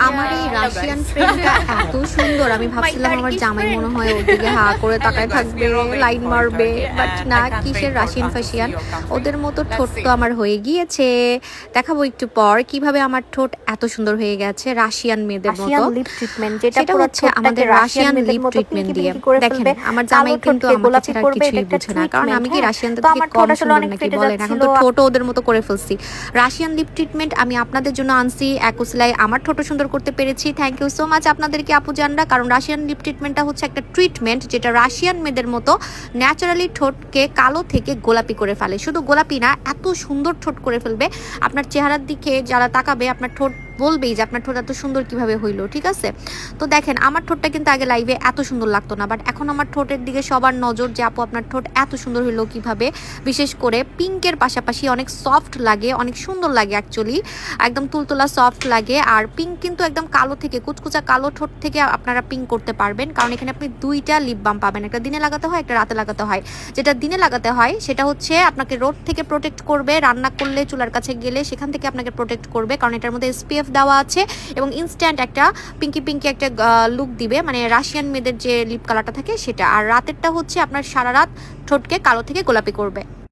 আমার এই রাশিয়ান ফ্রেন্ডটা এত সুন্দর, আমি ভাবছিলাম আমার জামাই মনে হয় ওদিকে হা করে তাকায় থাকবে, লাইন মারবে, বাট না, কিসের রাশিয়ান ফাশিয়ান, ওদের মতো ঠোঁট তো আমার হয়ে গিয়েছে। দেখাবো একটু পর কিভাবে আমার ঠোঁট এত সুন্দর হয়ে গেছে রাশিয়ান মেয়েদের মতো। লিপ ট্রিটমেন্ট, যেটা সেটা হচ্ছে আমাদের রাশিয়ান লিপ ট্রিটমেন্ট দিয়ে। দেখেন আমার জামাই কিন্তু আমাকে ছাড়া আর কিছুই বুঝে না, কারণ আমি কি রাশিয়ানদের থেকে কম সুন্দর নাকি বলেন? এখন তো ঠোঁটও ওদের মতো করে ফেলছি। রাশিয়ান লিপ ট্রিটমেন্ট আমি আপনাদের জন্য আনছি, একসিলাই আমার ঠোঁট সুন্দর করতে পেরেছি। থ্যাংক ইউ সো মাচ আপনাদেরকে আপুজানরা, কারণ রাশিয়ান লিপ ট্রিটমেন্টটা হচ্ছে একটা ট্রিটমেন্ট যেটা রাশিয়ান মেয়েদের মতো ন্যাচারালি ঠোঁটকে কালো থেকে গোলাপি করে ফেলে। শুধু গোলাপি না, এত সুন্দর ঠোঁট করে ফেলবে, আপনার চেহারার দিকে যারা তাকাবে আপনার ঠোঁট বলবেই যে আপনার ঠোঁট এত সুন্দর কিভাবে হইলো। ঠিক আছে, তো দেখেন আমার ঠোঁটটা কিন্তু আগে লাইভে এত সুন্দর লাগতো না, বাট এখন আমার ঠোঁটের দিকে সবার নজর যে আপু আপনার ঠোঁট এত সুন্দর হইলো কিভাবে। বিশেষ করে পিঙ্কের পাশাপাশি অনেক সফট লাগে, অনেক সুন্দর লাগে, অ্যাকচুয়ালি একদম তুলতুলা সফট লাগে। আর পিঙ্ক কিন্তু একদম কালো থেকে, কুচকুচা কালো ঠোঁট থেকে আপনারা পিঙ্ক করতে পারবেন, কারণ এখানে আপনি দুইটা লিপ বাম পাবেন, একটা দিনে লাগাতে হয়, একটা রাতে লাগাতে হয়। যেটা দিনে লাগাতে হয় সেটা হচ্ছে আপনাকে রোদ থেকে প্রোটেক্ট করবে, রান্না করলে চুলার কাছে গেলে সেখান থেকে আপনাকে প্রোটেক্ট করবে, কারণ এটার মধ্যে SPF দেওয়া আছে এবং ইনস্ট্যান্ট একটা পিঙ্কি পিঙ্কি একটা লুক দিবে, মানে রাশিয়ান মেয়েদের যে লিপ কালারটা থাকে সেটা। আর রাতেরটা হচ্ছে আপনার সারা রাত ঠোঁটকে কালো থেকে গোলাপি করবে।